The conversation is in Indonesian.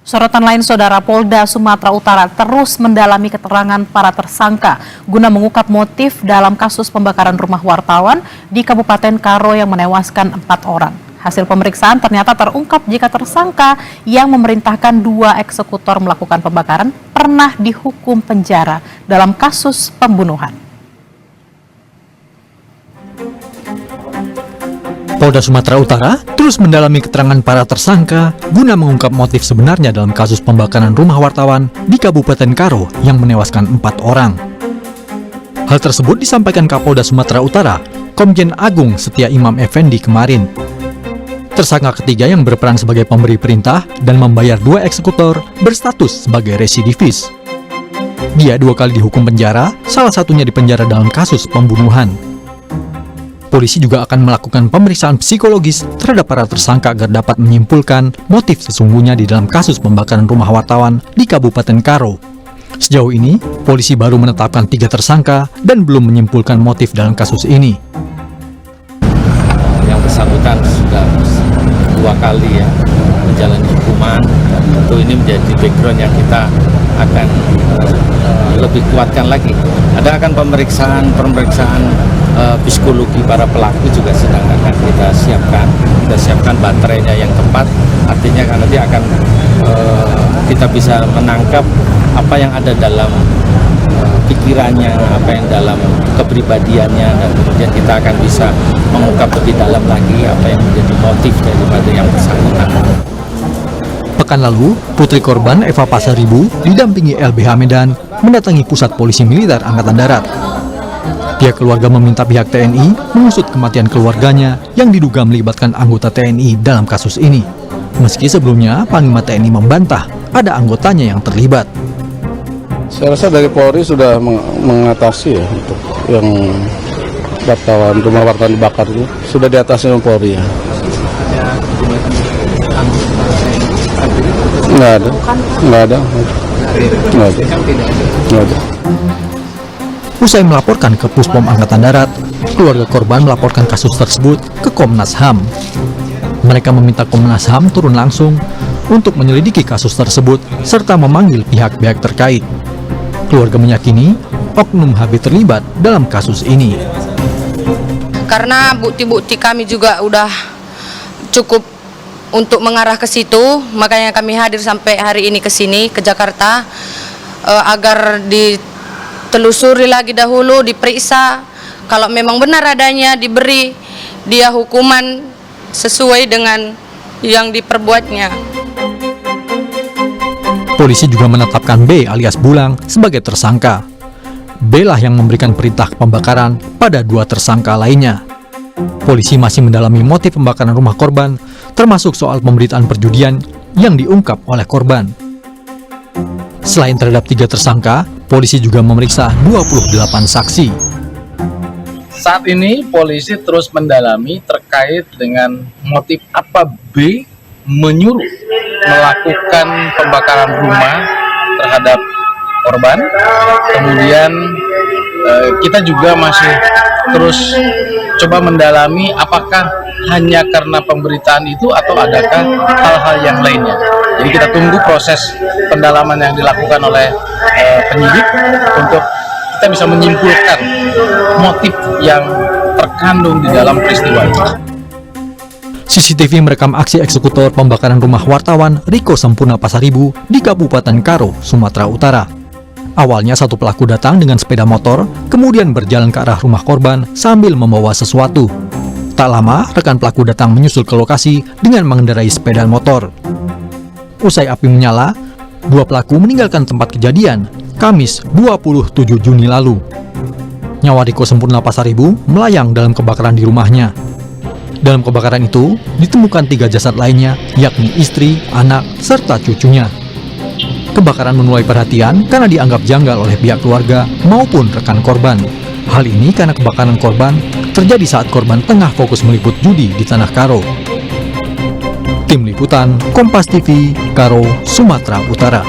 Sorotan lain, Saudara, Polda Sumatera Utara terus mendalami keterangan para tersangka guna mengungkap motif dalam kasus pembakaran rumah wartawan di Kabupaten Karo yang menewaskan 4 orang. Hasil pemeriksaan ternyata terungkap jika tersangka yang memerintahkan 2 eksekutor melakukan pembakaran pernah dihukum penjara dalam kasus pembunuhan. Polda Sumatera Utara terus mendalami keterangan para tersangka guna mengungkap motif sebenarnya dalam kasus pembakaran rumah wartawan di Kabupaten Karo yang menewaskan 4 orang. Hal tersebut disampaikan Kapolda Sumatera Utara, Komjen Agung Setia Imam Effendi kemarin. Tersangka ketiga yang berperan sebagai pemberi perintah dan membayar 2 eksekutor berstatus sebagai residivis. Dia 2 kali dihukum penjara, salah satunya dipenjara dalam kasus pembunuhan. Polisi juga akan melakukan pemeriksaan psikologis terhadap para tersangka agar dapat menyimpulkan motif sesungguhnya di dalam kasus pembakaran rumah wartawan di Kabupaten Karo. Sejauh ini, polisi baru menetapkan 3 tersangka dan belum menyimpulkan motif dalam kasus ini. Yang bersangkutan sudah 2 kali menjalani hukuman, dan tentu ini menjadi background yang kita akan lebih kuatkan lagi. Ada akan pemeriksaan psikologi para pelaku juga sedang akan kita siapkan baterainya yang tepat, artinya nanti akan kita bisa menangkap apa yang ada dalam pikirannya, apa yang dalam kepribadiannya, dan kemudian kita akan bisa mengungkap lebih dalam lagi apa yang menjadi motif daripada yang bersangkutan. Pekan lalu, putri korban Eva Pasaribu didampingi LBH Medan mendatangi Pusat Polisi Militer Angkatan Darat. Pihak keluarga meminta pihak TNI mengusut kematian keluarganya yang diduga melibatkan anggota TNI dalam kasus ini. Meski sebelumnya Panglima TNI membantah ada anggotanya yang terlibat. Saya rasa dari Polri sudah mengatasi untuk yang rumah wartawan dibakar itu sudah diatasi oleh Polri ya. Nggak ada. Usai melaporkan ke Puspom Angkatan Darat, keluarga korban melaporkan kasus tersebut ke Komnas HAM. Mereka meminta Komnas HAM turun langsung untuk menyelidiki kasus tersebut serta memanggil pihak-pihak terkait. Keluarga meyakini oknum HB terlibat dalam kasus ini. Karena bukti-bukti kami juga udah cukup untuk mengarah ke situ, makanya kami hadir sampai hari ini ke sini, ke Jakarta, agar ditelusuri lagi dahulu, diperiksa. Kalau memang benar adanya, diberi dia hukuman sesuai dengan yang diperbuatnya. Polisi juga menetapkan B alias Bulang sebagai tersangka. B lah yang memberikan perintah pembakaran pada 2 tersangka lainnya. Polisi masih mendalami motif pembakaran rumah korban, termasuk soal pemberitaan perjudian yang diungkap oleh korban. Selain terhadap 3 tersangka, polisi juga memeriksa 28 saksi. Saat ini polisi terus mendalami terkait dengan motif apa B menyuruh melakukan pembakaran rumah terhadap korban. Kemudian kita juga masih terus coba mendalami apakah hanya karena pemberitaan itu atau adakah hal-hal yang lainnya. Jadi kita tunggu proses pendalaman yang dilakukan oleh penyidik untuk kita bisa menyimpulkan motif yang terkandung di dalam peristiwa itu. CCTV merekam aksi eksekutor pembakaran rumah wartawan Riko Sempurna Pasaribu di Kabupaten Karo, Sumatera Utara. Awalnya satu pelaku datang dengan sepeda motor, kemudian berjalan ke arah rumah korban sambil membawa sesuatu. Tak lama, rekan pelaku datang menyusul ke lokasi dengan mengendarai sepeda motor. Usai api menyala, 2 pelaku meninggalkan tempat kejadian, Kamis 27 Juni lalu. Nyawa Riko Sempurna Pasaribu melayang dalam kebakaran di rumahnya. Dalam kebakaran itu, ditemukan 3 jasad lainnya, yakni istri, anak, serta cucunya. Kebakaran menuai perhatian karena dianggap janggal oleh pihak keluarga maupun rekan korban. Hal ini karena kebakaran korban terjadi saat korban tengah fokus meliput judi di Tanah Karo. Tim Liputan, Kompas TV, Karo, Sumatera Utara.